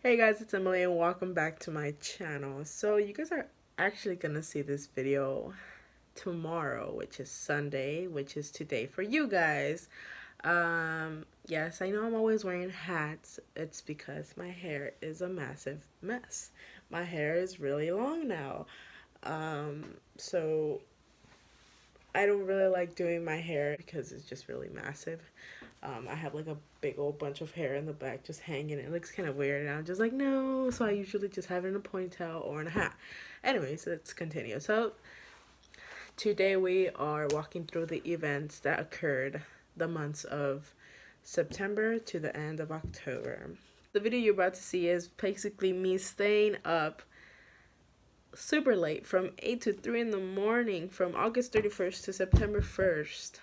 Hey guys, it's Emily and welcome back to my channel. So you guys are actually gonna see this video tomorrow, which is Sunday, which is today for you guys. Yes, I know I'm always wearing hats. It's because my hair is a massive mess. My hair is really long now. So I don't really like doing my hair because it's just really massive. I have like a big old bunch of hair in the back just hanging. It looks kind of weird, and I'm just like, no. So I usually just have it in a ponytail or in a hat. Anyways, let's continue. So today we are walking through the events that occurred the months of September to the end of October. The video you're about to see is basically me staying up super late from 8 to 3 in the morning from August 31st to September 1st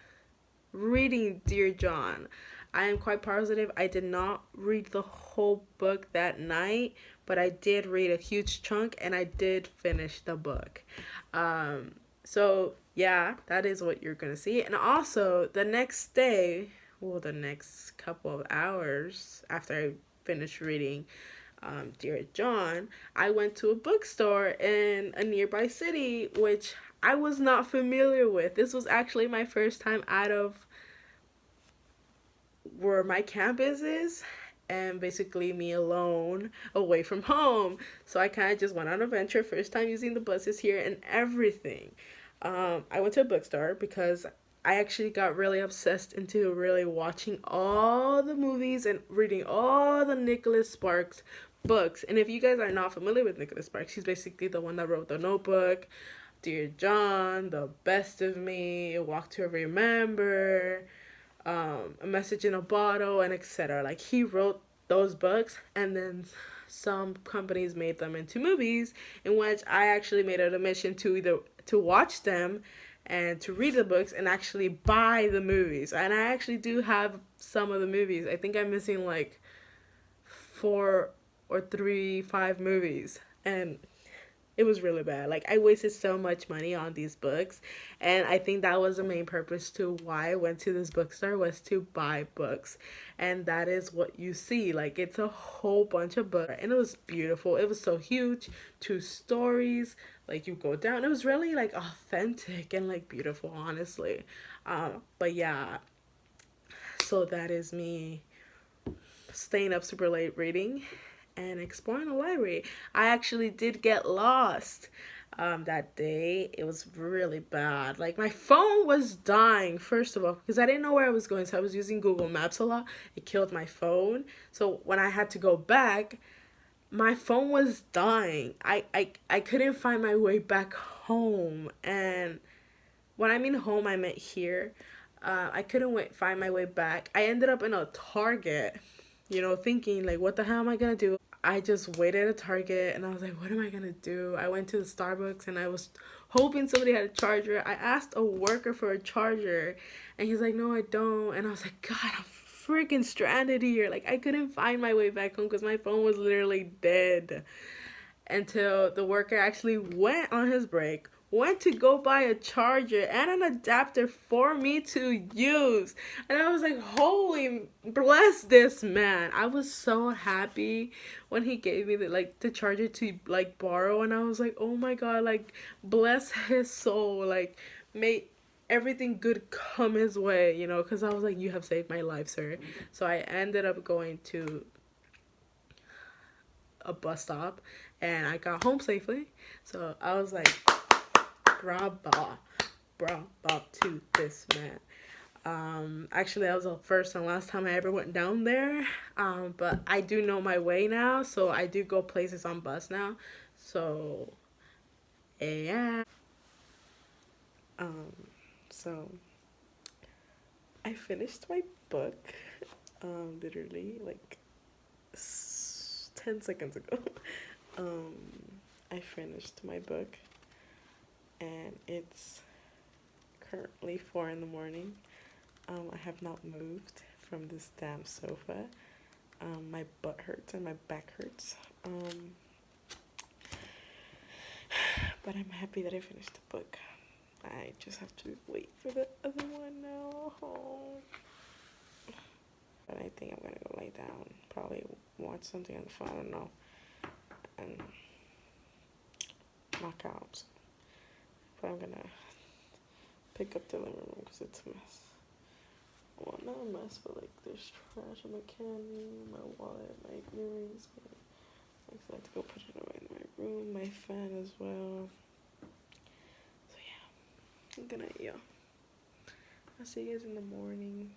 reading Dear John. I am quite positive I did not read the whole book that night, but I did read a huge chunk and I did finish the book. So yeah, that is what you're gonna see. And also the next day, well, the next couple of hours after I finished reading Dear John, I went to a bookstore in a nearby city, which I was not familiar with. This was actually my first time out of where my campus is, and basically me alone away from home. So I kind of just went on a venture, first time using the buses here and everything. I went to a bookstore because I actually got really obsessed into really watching all the movies and reading all the Nicholas Sparks books. And if you guys are not familiar with Nicholas Sparks, he's basically the one that wrote The Notebook, Dear John, The Best of Me, Walk to Remember, A Message in a Bottle, and etc. Like, he wrote those books, and then some companies made them into movies, in which I actually made it a mission to either to watch them and to read the books and actually buy the movies. And I actually do have some of the movies. I think I'm missing like 5 movies, and it was really bad. Like, I wasted so much money on these books, and I think that was the main purpose to why I went to this bookstore, was to buy books. And that is what you see. Like, it's a whole bunch of books, and it was beautiful. It was so huge. 2 stories. Like, you go down. It was really like authentic and like beautiful, honestly. But yeah, so that is me staying up super late reading and exploring the library. I actually did get lost that day. It was really bad. Like, my phone was dying, first of all, because I didn't know where I was going. So I was using Google Maps a lot. It killed my phone. So when I had to go back, my phone was dying. I couldn't find my way back home. And when I mean home, I meant here. I couldn't find my way back. I ended up in a Target, thinking, like, what the hell am I gonna do? I just waited at Target and I was like, what am I gonna do? I went to the Starbucks and I was hoping somebody had a charger. I asked a worker for a charger and he's like, no, I don't. And I was like, God, I'm freaking stranded here. Like, I couldn't find my way back home because my phone was literally dead. Until the worker actually went on his break, went to go buy a charger and an adapter for me to use. And I was like, holy, bless this man. I was so happy when he gave me the charger to like borrow, and I was like, oh my God, like, bless his soul. Like, may everything good come his way, because I was like, you have saved my life, sir. So I ended up going to a bus stop and I got home safely. So I was like, bravo, bravo to this man. Actually, that was the first and last time I ever went down there. But I do know my way now, so I do go places on bus now. So yeah. So I finished my book, literally like 10 seconds ago. I finished my book, and it's currently 4 in the morning. I have not moved from this damn sofa. My butt hurts and my back hurts. But I'm happy that I finished the book. I just have to wait for the other one now. Oh. But I think I'm gonna go lay down, probably watch something on the phone, I don't know, and knock out. But I'm gonna pick up the living room because it's a mess. Well, not a mess, but like there's trash in my candy, my wallet, my earrings. I have to go put it away in my room, my fan as well. So yeah, I'm gonna, yeah. I'll see you guys in the morning.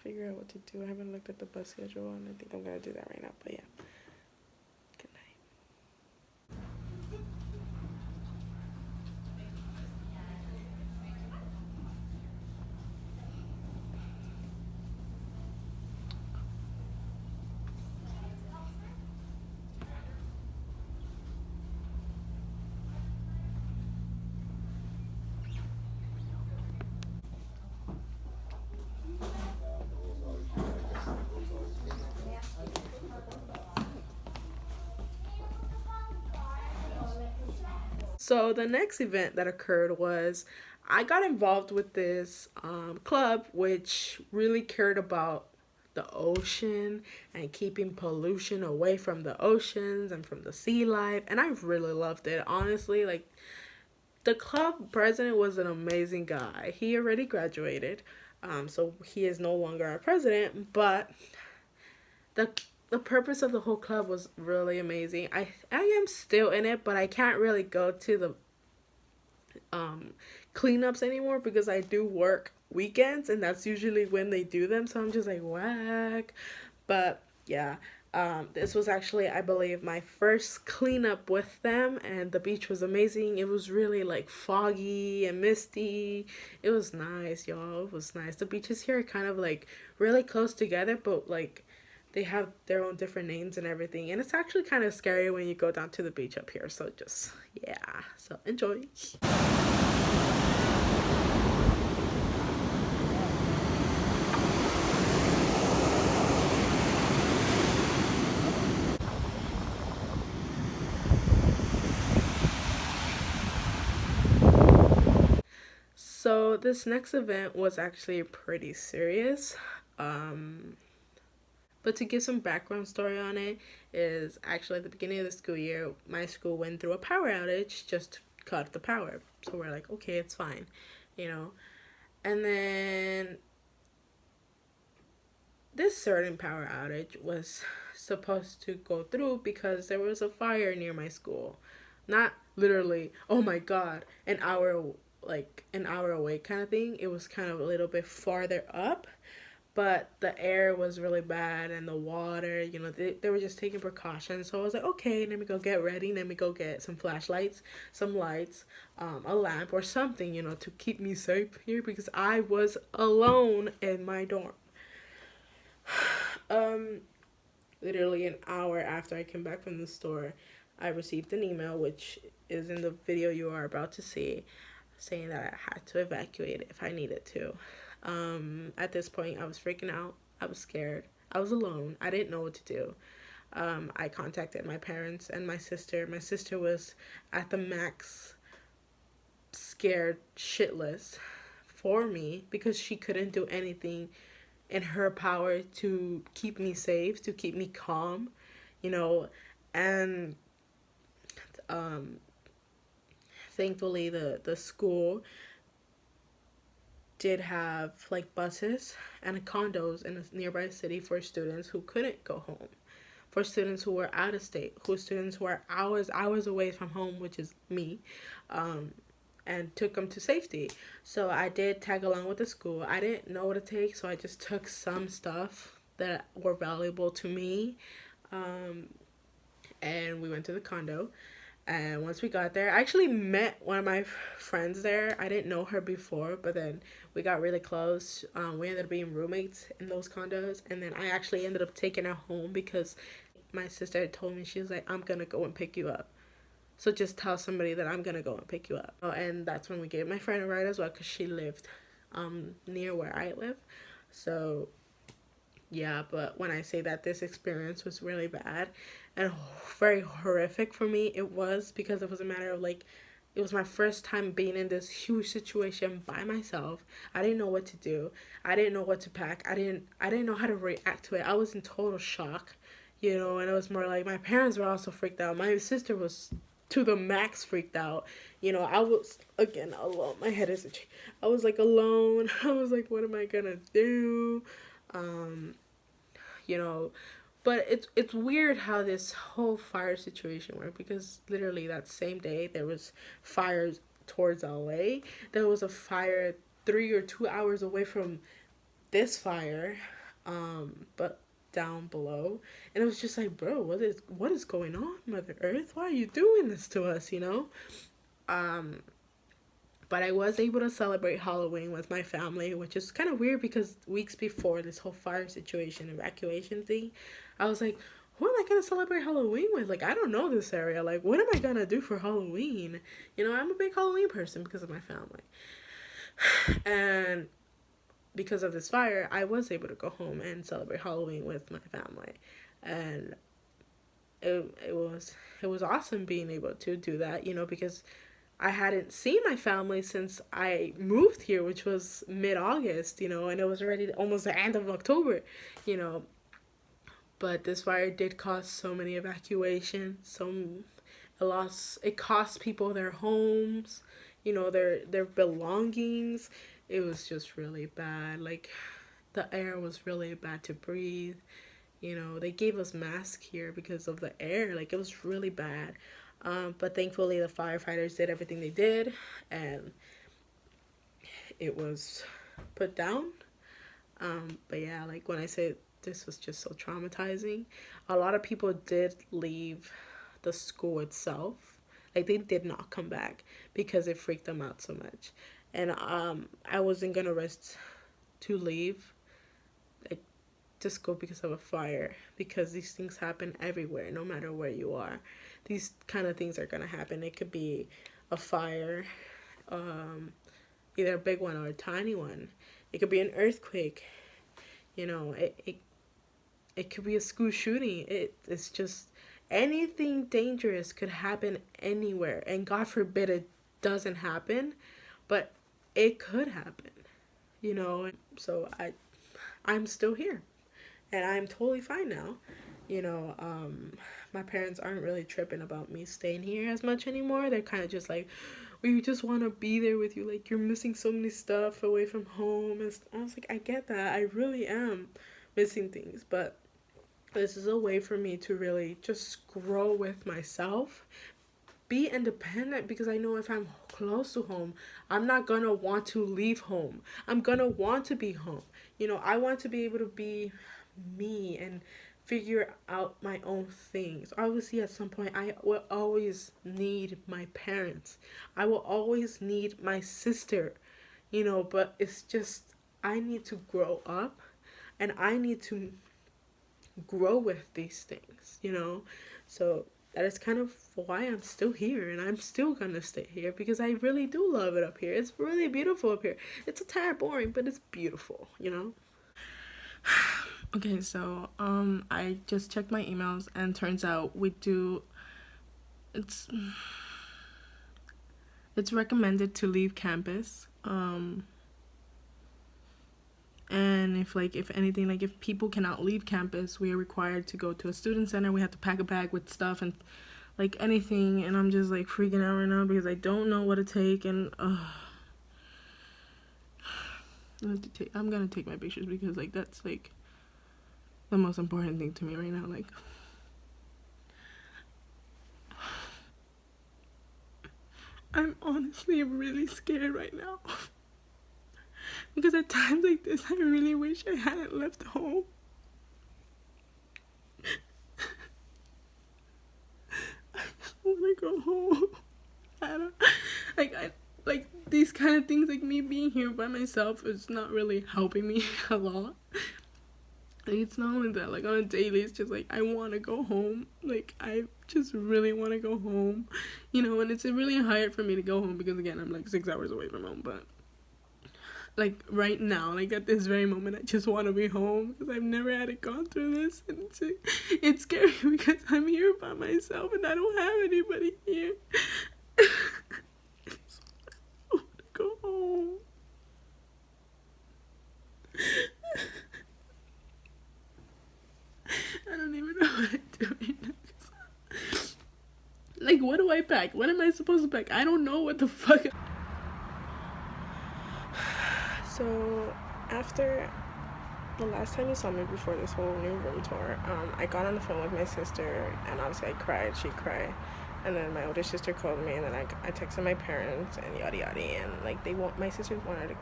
Figure out what to do. I haven't looked at the bus schedule, and I think I'm gonna do that right now. But yeah, good night. So the next event that occurred was I got involved with this club which really cared about the ocean and keeping pollution away from the oceans and from the sea life, and I really loved it, honestly. Like, the club president was an amazing guy. He already graduated, so he is no longer our president, but the the purpose of the whole club was really amazing. I am still in it, but I can't really go to the um cleanups anymore because I do work weekends, and that's usually when they do them, so I'm just like whack. But yeah, this was actually, I believe, my first cleanup with them, and the beach was amazing. It was really like foggy and misty. It was nice, y'all. It was nice. The beaches here are kind of like really close together, but like they have their own different names and everything, and it's actually kind of scary when you go down to the beach up here. So just, yeah, so enjoy. So this next event was actually pretty serious. Um, but to give some background story on it, is actually at the beginning of the school year, my school went through a power outage just to cut the power. So we're like, okay, it's fine, you know. And then this certain power outage was supposed to go through because there was a fire near my school. Not literally, oh my god, an hour away kind of thing. It was kind of a little bit farther up, but the air was really bad and the water, they were just taking precautions. So I was like, okay, let me go get ready. Let me go get some flashlights, some lights, a lamp or something, to keep me safe here because I was alone in my dorm. Um, Literally an hour after I came back from the store, I received an email, which is in the video you are about to see, saying that I had to evacuate if I needed to. At this point, I was freaking out. I was scared. I was alone. I didn't know what to do. I contacted my parents and my sister. My sister was at the max scared shitless for me because she couldn't do anything in her power to keep me safe, to keep me calm, you know, and um, thankfully the school did have like buses and condos in a nearby city for students who couldn't go home, for students who were out of state, who students who are hours away from home, which is me, um, and took them to safety. So I did tag along with the school. I didn't know what to take, so I just took some stuff that were valuable to me, um, and we went to the condo. And once we got there, I actually met one of my friends there. I didn't know her before, but then we got really close. We ended up being roommates in those condos, and then I actually ended up taking her home because my sister had told me, she was like, I'm gonna go and pick you up. So just tell somebody that I'm gonna go and pick you up. Oh, and that's when we gave my friend a ride as well because she lived near where I live. So yeah, but when I say that this experience was really bad and very horrific for me, it was because it was a matter of like It was my first time being in this huge situation by myself. I didn't know what to do. I didn't know what to pack. I didn't know how to react to it. I was in total shock, and it was more like my parents were also freaked out. My sister was to the max freaked out. I was again alone. My head is itchy. I was like alone. I was like, what am I gonna do? Um, you know, but it's weird how this whole fire situation worked, because literally that same day there was fires towards LA. There was a fire 3 or 2 hours away from this fire, but down below, and it was just like, bro, what is going on, Mother Earth? Why are you doing this to us? Um, but I was able to celebrate Halloween with my family, which is kind of weird because weeks before this whole fire situation, evacuation thing, I was like, who am I going to celebrate Halloween with? Like, I don't know this area. Like, what am I going to do for Halloween? I'm a big Halloween person because of my family. And because of this fire, I was able to go home and celebrate Halloween with my family. And it was awesome being able to do that, because I hadn't seen my family since I moved here, which was mid-August, and it was already almost the end of October, you know. But this fire did cause so many evacuations, it cost people their homes, their belongings. It was just really bad. Like, the air was really bad to breathe. They gave us masks here because of the air. Like, it was really bad. But thankfully the firefighters did everything they did, and it was put down. But yeah, like when I said this was just so traumatizing, a lot of people did leave the school itself. Like, they did not come back because it freaked them out so much. And I wasn't gonna risk to leave, like, to school because of a fire, because these things happen everywhere, no matter where you are. These kind of things are gonna happen. It could be a fire, either a big one or a tiny one. It could be an earthquake. It could be a school shooting. It's just anything dangerous could happen anywhere, and God forbid it doesn't happen, but it could happen. So I'm still here, and I'm totally fine now. My parents aren't really tripping about me staying here as much anymore. They're kind of just like, we just want to be there with you. Like, you're missing so many stuff away from home. And I was like, I get that. I really am missing things. But this is a way for me to really just grow with myself, be independent, because I know if I'm close to home, I'm not gonna want to leave home. I'm gonna want to be home. I want to be able to be me and figure out my own things. Obviously, at some point, I will always need my parents. I will always need my sister, but it's just, I need to grow up, and I need to grow with these things. So that is kind of why I'm still here, and I'm still gonna stay here, because I really do love it up here. It's really beautiful up here. It's a tad boring, but it's beautiful. Okay, so I just checked my emails, and turns out it's recommended to leave campus. And if anything, like, if people cannot leave campus, we are required to go to a student center. We have to pack a bag with stuff and like anything, and I'm just like freaking out right now because I don't know what to take. And I'm gonna take my pictures, because like that's like the most important thing to me right now. Like, I'm honestly really scared right now. Because at times like this, I really wish I hadn't left home. I just want to go home. I don't, like these kind of things, like me being here by myself is not really helping me a lot. Like, it's not only that, like, on a daily, it's just like, I want to go home. Like, I just really want to go home, and it's really hard for me to go home because, again, I'm like 6 hours away from home. But like right now, like at this very moment, I just want to be home, because I've never had it gone through this, and it's scary because I'm here by myself and I don't have anybody here. what do I pack? What am I supposed to pack? I don't know what the fuck. So after the last time you saw me before this whole new room tour, I got on the phone with my sister, and obviously I cried, she cried, and then my older sister called me, and then I texted my parents, and yada yada, and like my sisters wanted to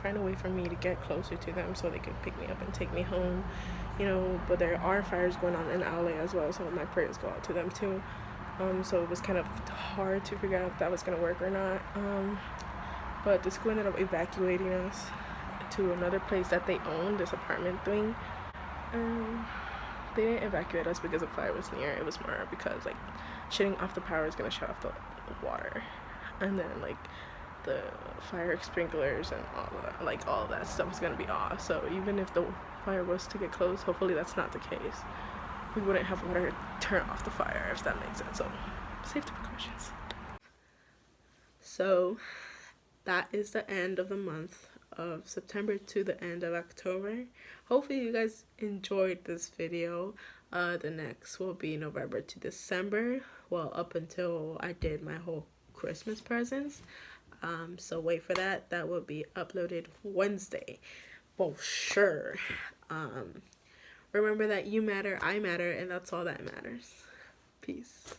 find a way for me to get closer to them so they could pick me up and take me home, you know, but there are fires going on in LA as well, so my prayers go out to them too. So it was kind of hard to figure out if that was gonna work or not, but the school ended up evacuating us to another place that they own, this apartment thing. They didn't evacuate us because the fire was near. It was more because like shutting off the power is gonna shut off the water, and then like the fire sprinklers and all of that stuff is gonna be off. So even if the fire was to get close, hopefully that's not the case. We wouldn't have water to turn off the fire, if that makes sense. So safety precautions. So that is the end of the month of September to the end of October. Hopefully you guys enjoyed this video. The next will be November to December, well, up until I did my whole Christmas presents. So wait for that. That will be uploaded Wednesday for sure. Remember that you matter, I matter, and that's all that matters. Peace.